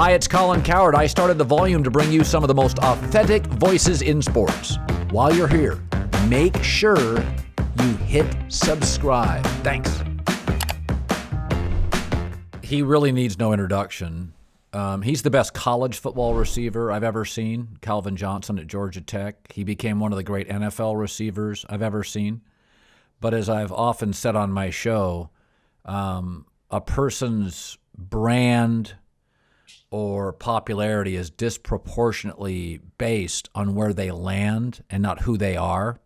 Hi, it's Colin Cowherd. I started The Volume to bring you some of the most authentic voices in sports. While you're here, make sure you hit subscribe. Thanks. He really needs no introduction. He's the best college football receiver I've ever seen, Calvin Johnson at Georgia Tech. He became one of the great NFL receivers I've ever seen. But as I've often said on my show, a person's brand or popularity is disproportionately based on where they land and not who they are.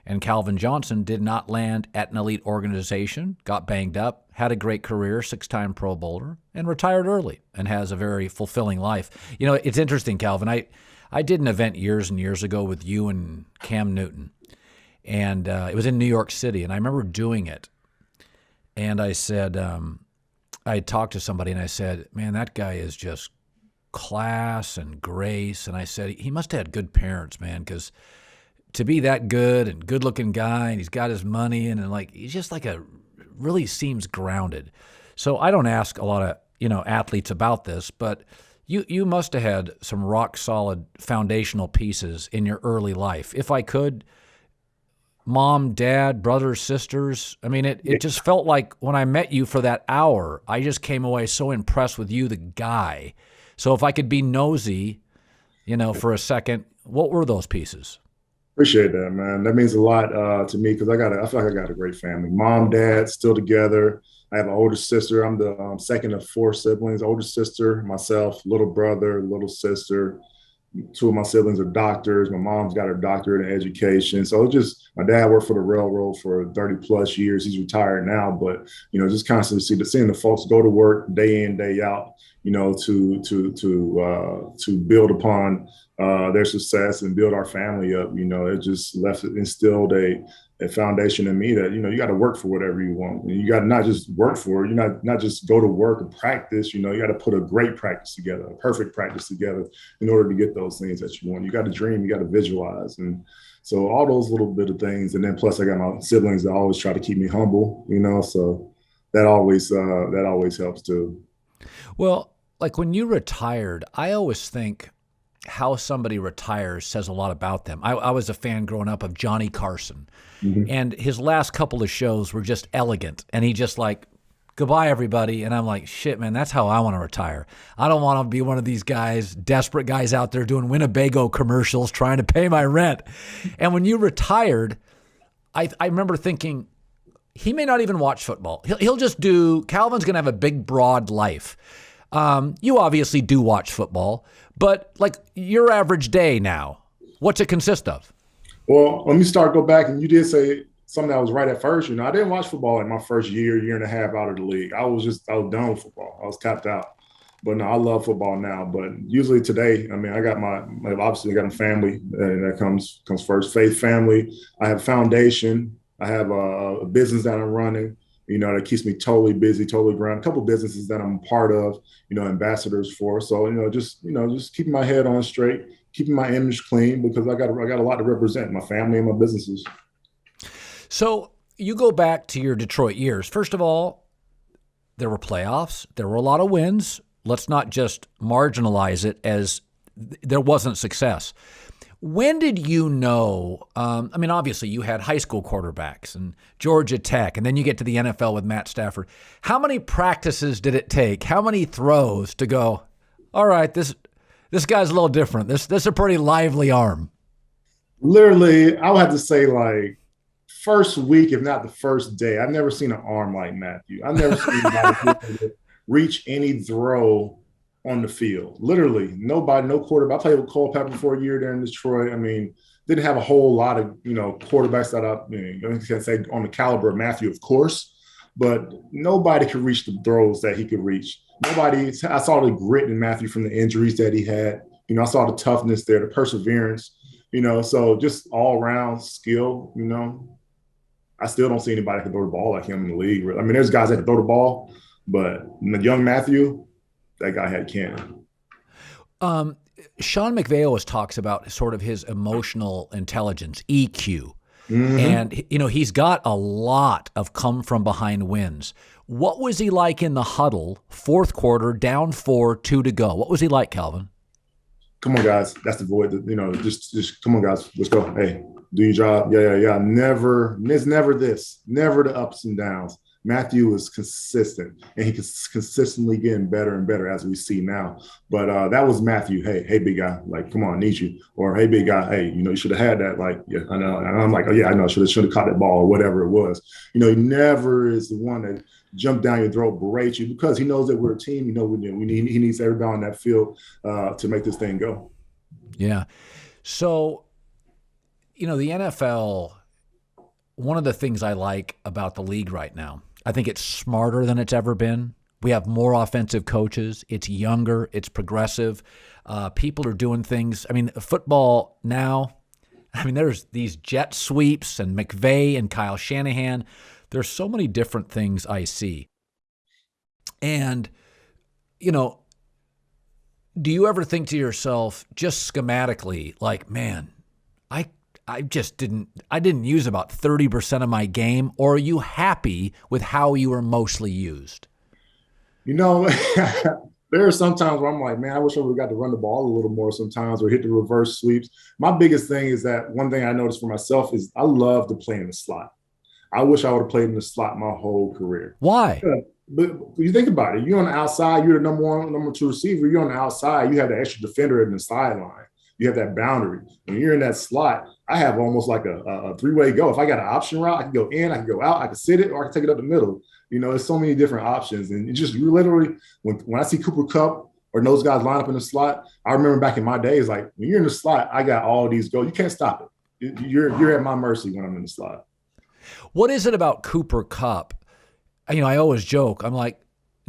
And Calvin Johnson did not land at an elite organization, got banged up, had a great career, 6-time Pro Bowler, and retired early and has a very fulfilling life. You know, it's interesting, Calvin. I did an event years and years ago with you and Cam Newton, and it was in New York City, and I remember doing it. And I said, I talked to somebody, and I said, man, that guy is just class and grace. And I said, he must have had good parents, man, because to be that good and good-looking guy, and he's got his money, and like he's just like really seems grounded. So I don't ask a lot of athletes about this, but you must have had some rock-solid foundational pieces in your early life. If I could, mom, dad, brothers, sisters. I mean, it just felt like when I met you for that hour, I just came away so impressed with you, the guy. So if I could be nosy, for a second, what were those pieces? Appreciate that, man. That means a lot to me because I feel like I got a great family. Mom, dad, still together. I have an older sister. I'm the second of 4 siblings. Older sister, myself, little brother, little sister. 2 of my siblings are doctors. My mom's got her doctorate in education. So my dad worked for the railroad for 30 plus years. He's retired now, but just constantly seeing the folks go to work day in, day out, to build upon their success and build our family up. It just instilled a foundation in me that, you got to work for whatever you want. And you got to not just work for it. You not just go to work and practice, you got to put a great practice together, a perfect practice together in order to get those things that you want. You got to dream, you got to visualize. And so all those little bit of things. And then plus I got my siblings that always try to keep me humble, so that always helps too. Well, like when you retired, I always think how somebody retires says a lot about them. I was a fan growing up of Johnny Carson, and his last couple of shows were just elegant, and he just like, goodbye, everybody. And I'm like, shit, man, that's how I want to retire. I don't want to be one of these guys, desperate guys out there doing Winnebago commercials trying to pay my rent. And when you retired, I remember thinking, he may not even watch football. He'll just Calvin's going to have a big, broad life. You obviously do watch football, but like your average day now, what's it consist of? Well, let me go back. And you did say something that was right at first. I didn't watch football in my first year and a half out of the league. I was done with football. I was tapped out. But no, I love football now. But usually today, I mean, I got obviously I got a family that comes first. Faith, family. I have foundation. I have a business that I'm running. That keeps me totally busy, totally grounded. A couple of businesses that I'm part of, ambassadors for. So, just keeping my head on straight, keeping my image clean because I got a lot to represent, my family and my businesses. So you go back to your Detroit years. First of all, there were playoffs. There were a lot of wins. Let's not just marginalize it as there wasn't success. When did you know, obviously you had high school quarterbacks and Georgia Tech, and then you get to the NFL with Matt Stafford. How many practices did it take? How many throws to go, all right, this guy's a little different. This is a pretty lively arm. Literally, I would have to say like first week, if not the first day, I've never seen an arm like Matthew. I've never seen anybody reach any throw on the field. Literally, nobody, no quarterback. I played with Culpepper for a year there in Detroit. I mean, didn't have a whole lot of, quarterbacks that I can say on the caliber of Matthew, of course, but nobody could reach the throws that he could reach. I saw the grit in Matthew from the injuries that he had. I saw the toughness there, the perseverance, so just all around skill, I still don't see anybody that can throw the ball like him in the league. I mean, there's guys that can throw the ball, but young Matthew, that guy had cannon. Sean McVay always talks about sort of his emotional intelligence, EQ. And, he's got a lot of come from behind wins. What was he like in the huddle, fourth quarter, down 4, 2 to go? What was he like, Calvin? Come on, guys. That's the void. Just come on, guys. Let's go. Hey, do your job. Yeah. Never the ups and downs. Matthew was consistent, and he's consistently getting better and better as we see now. But that was Matthew. Hey, big guy, like, come on, I need you. Or, hey, big guy, hey, you should have had that. Like, yeah, I know. And I'm like, oh, yeah, I know. Should have caught that ball or whatever it was. He never is the one that jumped down your throat, berate you, because he knows that we're a team. He needs everybody on that field to make this thing go. Yeah. So, the NFL, one of the things I like about the league right now, I think it's smarter than it's ever been. We have more offensive coaches. It's younger. It's progressive. People are doing things. Football now, there's these jet sweeps and McVay and Kyle Shanahan. There's so many different things I see. And, do you ever think to yourself, just schematically, like, man, I didn't use about 30% of my game, or are you happy with how you were mostly used? There are some times where I'm like, man, I wish I would have got to run the ball a little more sometimes, or hit the reverse sweeps. My biggest thing is that one thing I noticed for myself is I love to play in the slot. I wish I would have played in the slot my whole career. Why? But you think about it, you're on the outside, you're the number 1, number 2 receiver, you're on the outside, you have the extra defender in the sideline. You have that boundary. When you're in that slot, I have almost like a three-way go. If I got an option route, I can go in, I can go out, I can sit it, or I can take it up the middle. There's so many different options. And you literally, when I see Cooper Kupp or those guys line up in the slot, I remember back in my days, like, when you're in the slot, I got all these goals. You can't stop it. You're at my mercy when I'm in the slot. What is it about Cooper Kupp? I always joke. I'm like,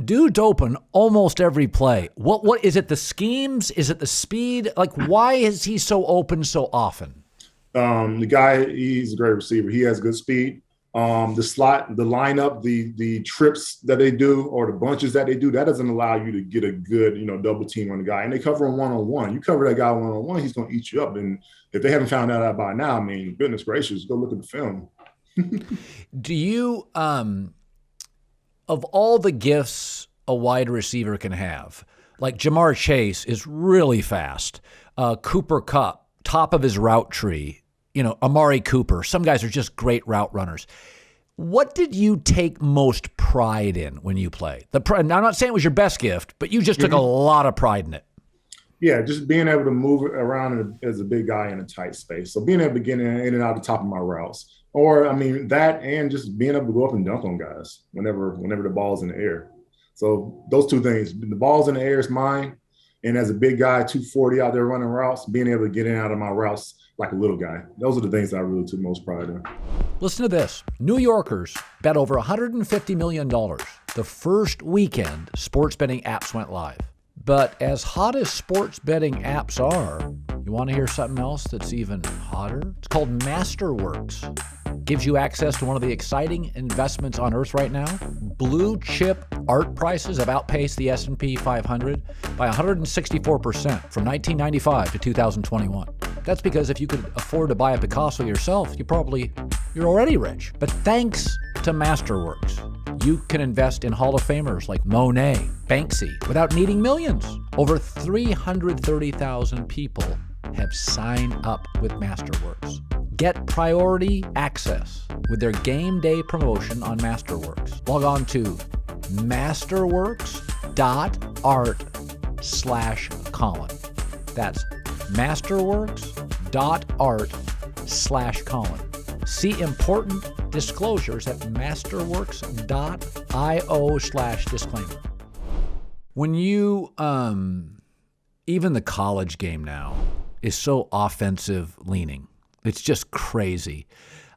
dude's open almost every play. What is it? The schemes? Is it the speed? Like, why is he so open so often? The guy, he's a great receiver. He has good speed. The slot, the lineup, the trips that they do, or the bunches that they do, that doesn't allow you to get a good, double team on the guy. And they cover him one-on-one. You cover that guy one-on-one, he's going to eat you up. And if they haven't found that out by now, goodness gracious, go look at the film. Do you, of all the gifts a wide receiver can have, like Jamar Chase is really fast. Cooper Kupp, top of his route tree. Amari Cooper. Some guys are just great route runners. What did you take most pride in when you played? I'm not saying it was your best gift, but you just took a lot of pride in it. Yeah, just being able to move around as a big guy in a tight space. So being able to get in and out the top of my routes. Or, that, and just being able to go up and dunk on guys whenever the ball's in the air. So those two things, the ball's in the air is mine. And as a big guy, 240 out there running routes, being able to get in and out of my routes like a little guy. Those are the things that I really took most pride in. Listen to this. New Yorkers bet over $150 million the first weekend sports betting apps went live. But as hot as sports betting apps are, you want to hear something else that's even hotter? It's called Masterworks. Gives you access to one of the exciting investments on earth right now. Blue chip art prices have outpaced the S&P 500 by 164% from 1995 to 2021. That's because if you could afford to buy a Picasso yourself, you're already rich. But thanks to Masterworks, you can invest in Hall of Famers like Monet, Banksy, without needing millions. Over 330,000 people have signed up with Masterworks. Get priority access with their game day promotion on Masterworks. Log on to masterworks.art/Colin. That's masterworks.art/Colin. See important disclosures at masterworks.io/disclaimer. When you, even the college game now is so offensive leaning. It's just crazy.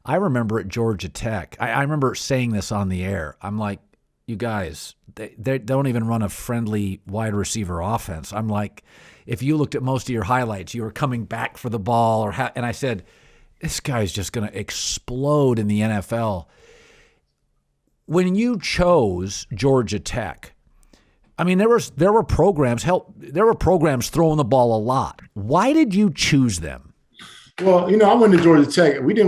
I remember at Georgia Tech, I remember saying this on the air. I'm like, you guys, they don't even run a friendly wide receiver offense. I'm like, if you looked at most of your highlights, you were coming back for the ball, and I said, this guy's just going to explode in the NFL. When you chose Georgia Tech, there were programs throwing the ball a lot. Why did you choose them? Well, I went to Georgia Tech. They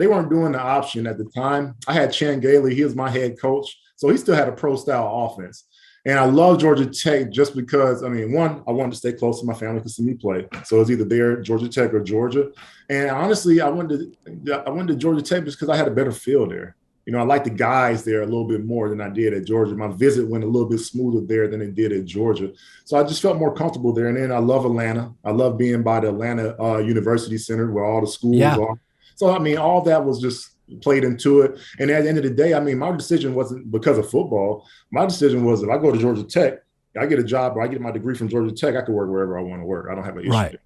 weren't doing the option at the time. I had Chan Gailey. He was my head coach. So he still had a pro style offense. And I love Georgia Tech just because, one, I wanted to stay close to my family to see me play. So it was either there, Georgia Tech or Georgia. And honestly, I went to Georgia Tech just because I had a better feel there. I liked the guys there a little bit more than I did at Georgia. My visit went a little bit smoother there than it did at Georgia. So I just felt more comfortable there. And then I love Atlanta. I love being by the Atlanta University Center where all the schools are. So, all that was just played into it. And at the end of the day, my decision wasn't because of football. My decision was if I go to Georgia Tech, I get a job or I get my degree from Georgia Tech, I can work wherever I want to work. I don't have an issue. Right.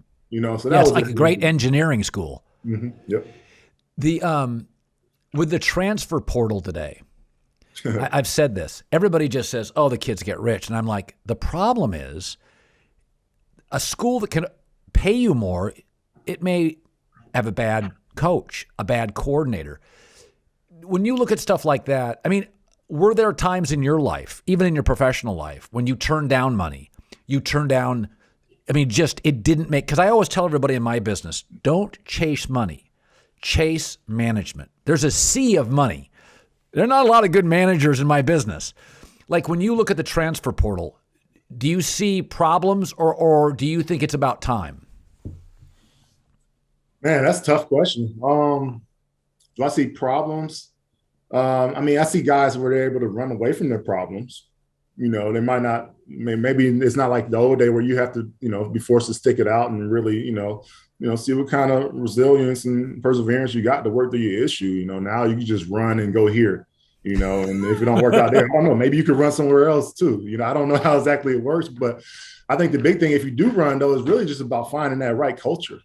So that was like a great engineering school. Mm-hmm. Yep. With the transfer portal today, I've said this. Everybody just says, oh, the kids get rich. And I'm like, the problem is a school that can pay you more, it may have a bad coach, a bad coordinator. When you look at stuff like that, were there times in your life, even in your professional life, when you turned down money, you turned down, it didn't make, because I always tell everybody in my business, don't chase money, chase management. There's a sea of money. There are not a lot of good managers in my business. Like when you look at the transfer portal, do you see problems or do you think it's about time? Man, that's a tough question. Do I see problems? I see guys where they're able to run away from their problems. They might not, maybe it's not like the old day where you have to, be forced to stick it out and really, see what kind of resilience and perseverance you got to work through your issue. Now you can just run and go here, and if it don't work out there, I don't know, maybe you could run somewhere else too. I don't know how exactly it works, but I think the big thing, if you do run though, is really just about finding that right culture.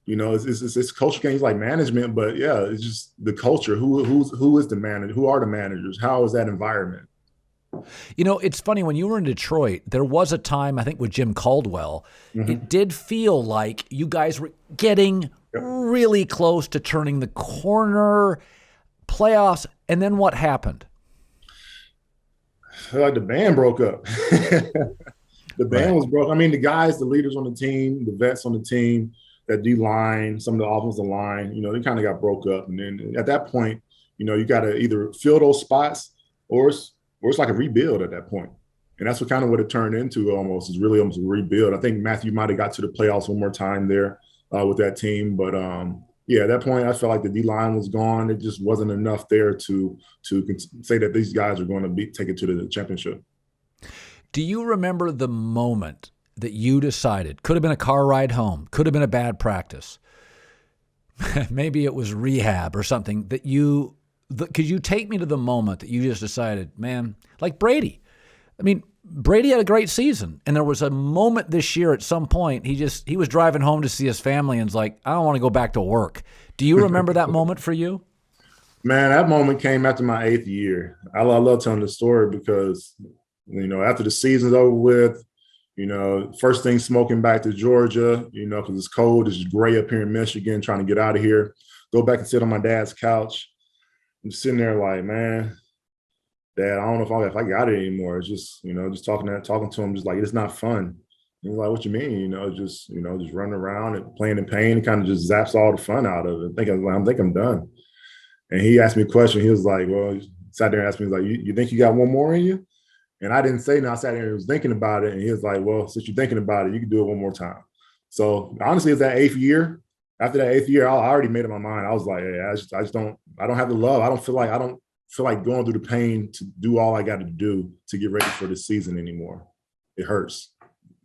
It's culture games like management, but yeah, it's just the culture. Who is the manager? Who are the managers? How is that environment? It's funny, when you were in Detroit, there was a time, I think with Jim Caldwell, Mm-hmm. it did feel like you guys were getting really close to turning the corner, playoffs, and then what happened? Like the band broke up. The band was broke. The guys, the leaders on the team, the vets on the team, that D line, some of the offensive line, they kind of got broke up. And then at that point, you got to either fill those spots or it's like a rebuild at that point. And that's what it turned into almost, is really almost a rebuild. I think Matthew might have got to the playoffs one more time there with that team. But at that point, I felt like the D line was gone. It just wasn't enough there to say that these guys are going to take it to the championship. Do you remember the moment that you decided, could have been a car ride home, could have been a bad practice, maybe it was rehab or something, could you take me to the moment that you just decided, man, like Brady? Brady had a great season, and there was a moment this year at some point, he was driving home to see his family and was like, I don't want to go back to work. Do you remember that moment for you? Man, that moment came after my 8th year. I love telling the story because, after the season's over with, first thing smoking back to Georgia, because it's cold, it's gray up here in Michigan, trying to get out of here, go back and sit on my dad's couch. I'm sitting there like, man, Dad, I don't know if I got it anymore. It's just, just talking to him, just like, it's not fun. He's like, what you mean? Just running around and playing in pain. It kind of just zaps all the fun out of it. I think I'm done. And he asked me a question. He was like, well, he sat there and asked me, like, you think you got one more in you? And I didn't say no. I sat there and was thinking about it. And he was like, well, since you're thinking about it, you can do it one more time. So honestly, it's that 8th year. After that 8th year, I already made up my mind. I was like, hey, I don't have the love. I don't feel like going through the pain to do all I got to do to get ready for this season anymore. It hurts.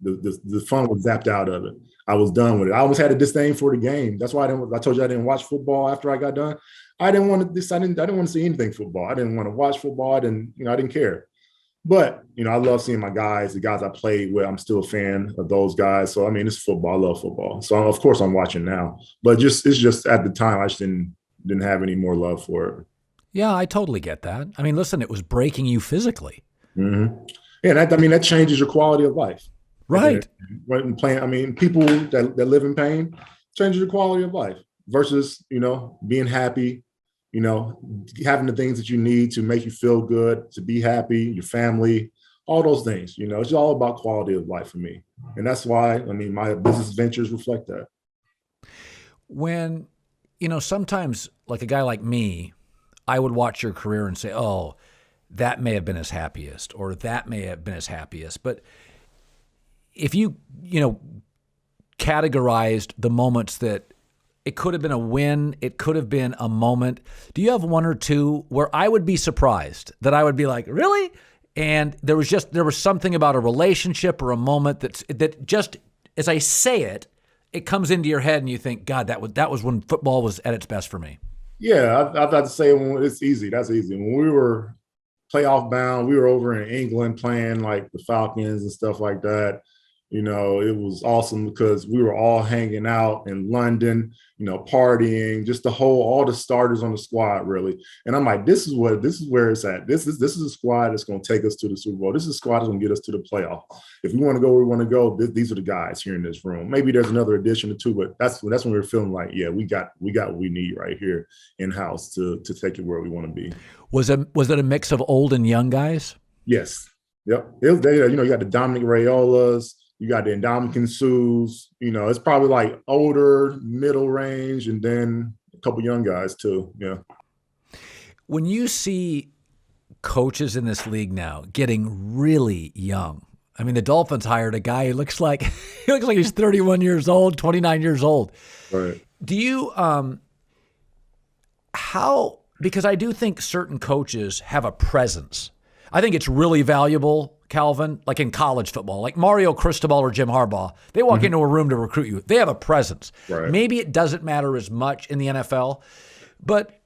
The fun was zapped out of it. I was done with it. I almost had a disdain for the game. That's why I told you I didn't watch football after I got done. I didn't want to see anything football. I didn't want to watch football. I didn't care. But, I love seeing my guys, the guys I played with. I'm still a fan of those guys. So, it's football. I love football. So, of course, I'm watching now. But it's just at the time, I just didn't have any more love for it. Yeah, I totally get that. Listen, it was breaking you physically. Mm-hmm. Yeah, that changes your quality of life. Right. When playing, people that live in pain, changes your quality of life versus, being happy, having the things that you need to make you feel good, to be happy, your family, all those things. It's all about quality of life for me. And that's why, my business ventures reflect that. When, sometimes like a guy like me, I would watch your career and say, oh, that may have been his happiest, or that may have been his happiest. But if you, categorized the moments that it could have been a win, it could have been a moment, do you have one or two where I would be surprised that I would be like, really? And there was something about a relationship or a moment that just, as I say it, it comes into your head and you think, God, that was when football was at its best for me. Yeah, I've got to say it's easy. That's easy. When we were playoff bound, we were over in England playing like the Falcons and stuff like that. It was awesome because we were all hanging out in London, partying, just all the starters on the squad, really. And I'm like, this is where it's at. This is a squad that's going to take us to the Super Bowl. This is a squad that's going to get us to the playoff. If we want to go where we want to go, these are the guys here in this room. Maybe there's another addition or two, but that's when we were feeling like, yeah, we got what we need right here in house to take it where we want to be. Was it a mix of old and young guys? Yes. Yep. You got the Dominic Raiolas. You got the Ndamukong Suhs, it's probably like older, middle range, and then a couple young guys too. Yeah. When you see coaches in this league now getting really young, I mean, the Dolphins hired a guy who looks like he's 31 years old, 29 years old. Right. Do you because I do think certain coaches have a presence. I think it's really valuable, Calvin, like in college football, like Mario Cristobal or Jim Harbaugh. They walk into a room to recruit you. They have a presence. Right. Maybe it doesn't matter as much in the NFL, but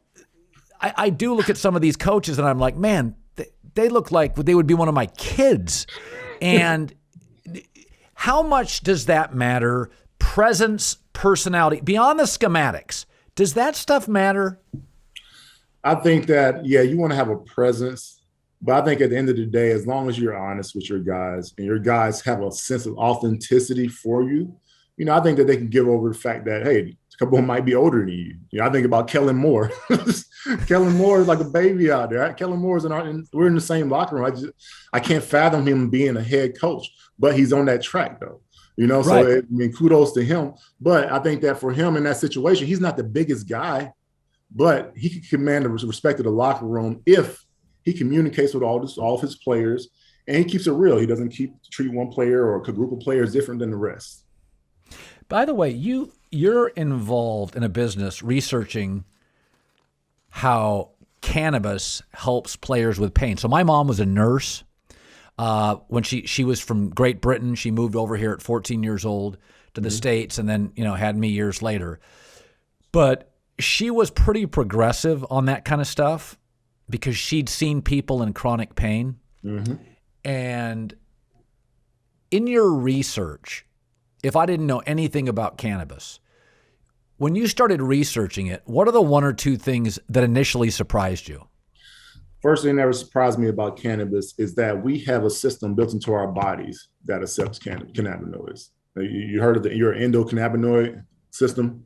I do look at some of these coaches and I'm like, man, they look like they would be one of my kids. And how much does that matter? Presence, personality, beyond the schematics. Does that stuff matter? I think that, yeah, you want to have a presence. But I think at the end of the day, as long as you're honest with your guys and your guys have a sense of authenticity for you, I think that they can give over the fact that, hey, a couple of them might be older than you. I think about Kellen Moore. Kellen Moore is like a baby out there. Kellen Moore we're in the same locker room. I can't fathom him being a head coach, but he's on that track though. Right. So kudos to him. But I think that for him in that situation, he's not the biggest guy, but he can command the respect of the locker room if he communicates with all of his players, and he keeps it real. He doesn't treat one player or a group of players different than the rest. By the way, you're involved in a business researching how cannabis helps players with pain. So my mom was a nurse. When she was from Great Britain, she moved over here at 14 years old to the States, and then had me years later. But she was pretty progressive on that kind of stuff, because she'd seen people in chronic pain. Mm-hmm. And in your research, if I didn't know anything about cannabis, when you started researching it, what are the one or two things that initially surprised you? First thing that ever surprised me about cannabis is that we have a system built into our bodies that accepts cannabinoids. You heard of your endocannabinoid system?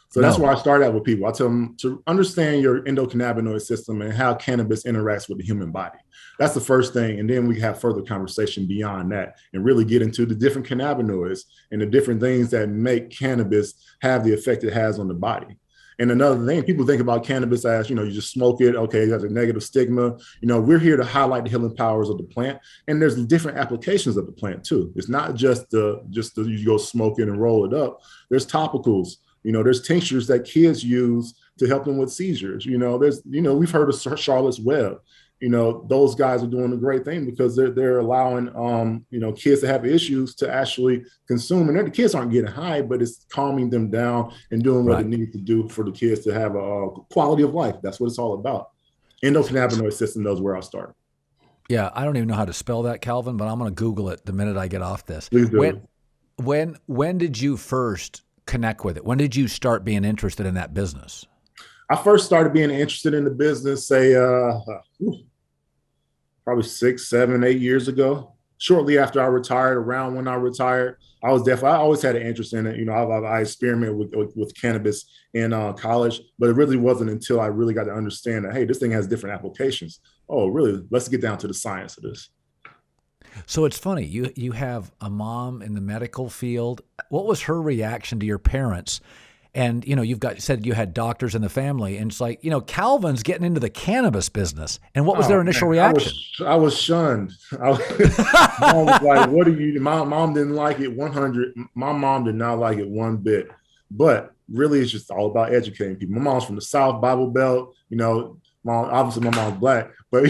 So that's where I start out with people. I tell them to understand your endocannabinoid system and how cannabis interacts with the human body. That's the first thing. And then we have further conversation beyond that and really get into the different cannabinoids and the different things that make cannabis have the effect it has on the body. And another thing, people think about cannabis as, you just smoke it. Okay, it has a negative stigma. We're here to highlight the healing powers of the plant. And there's different applications of the plant too. It's not just you go smoke it and roll it up. There's topicals. There's tinctures that kids use to help them with seizures. We've heard of Charlotte's Web. Those guys are doing a great thing because they're allowing, kids to have issues to actually consume. And the kids aren't getting high, but it's calming them down and doing what it needs to do for the kids to have a quality of life. That's what it's all about. Endocannabinoid system knows where I'll start. Yeah, I don't even know how to spell that, Calvin, but I'm going to Google it the minute I get off this. Please do. When did you first connect with it? When did you start being interested in that business? I first started being interested in the business, say, probably 6, 7, 8 years ago. Shortly after I retired, around when I retired, I always had an interest in it. I experimented with cannabis in college, but it really wasn't until I really got to understand that, hey, this thing has different applications. Oh, really? Let's get down to the science of this. So it's funny, you have a mom in the medical field. What was her reaction to your parents? And, you've said you had doctors in the family, and it's like, Calvin's getting into the cannabis business. And what was their initial reaction? I was shunned. Mom was like, what are you? My mom didn't like it 100. My mom did not like it one bit. But really, it's just all about educating people. My mom's from the South Bible Belt. Obviously my mom's Black, but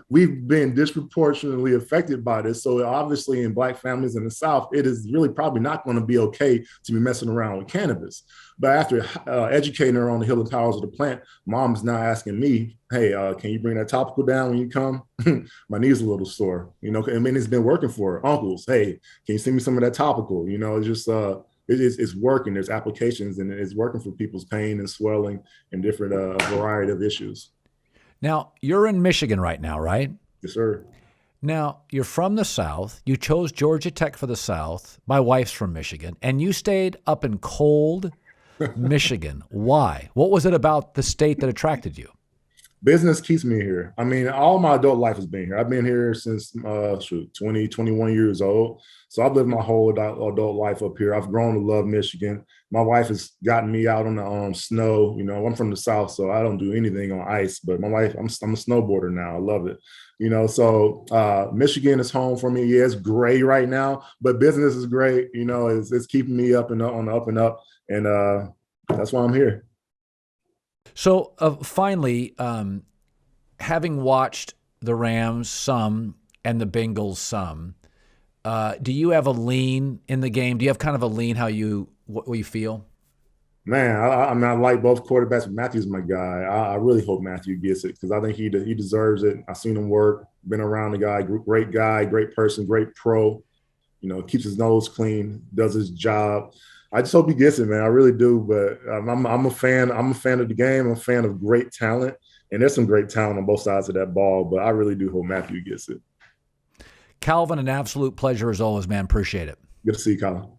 we've been disproportionately affected by this. So obviously in Black families in the South, it is really probably not going to be okay to be messing around with cannabis. But after educating her on the healing powers of the plant, mom's now asking me, hey, can you bring that topical down when you come? My knee's a little sore, it's been working for her. Uncles, hey, can you send me some of that topical? It's just, it's working. There's applications, and it's working for people's pain and swelling and different variety of issues. Now, you're in Michigan right now, right? Yes, sir. Now, you're from the South. You chose Georgia Tech for the South. My wife's from Michigan. And you stayed up in cold Michigan. Why? What was it about the state that attracted you? Business keeps me here. I mean, all my adult life has been here. I've been here since 20, 21 years old. So I've lived my whole adult life up here. I've grown to love Michigan. My wife has gotten me out on the snow. I'm from the South, so I don't do anything on ice. But my wife, I'm a snowboarder now. I love it. So Michigan is home for me. Yeah, it's gray right now, but business is great. It's keeping me up and on the up and up. And that's why I'm here. So finally, having watched the Rams some and the Bengals some, do you have a lean in the game? Do you have kind of a lean what you feel? Man, I like both quarterbacks, but Matthew's my guy. I really hope Matthew gets it because I think he deserves it. I've seen him work, been around the guy, great person, great pro. Keeps his nose clean, does his job. I just hope he gets it, man. I really do. But I'm a fan. I'm a fan of the game. I'm a fan of great talent, and there's some great talent on both sides of that ball. But I really do hope Matthew gets it. Calvin, an absolute pleasure as always, man. Appreciate it. Good to see you, Colin.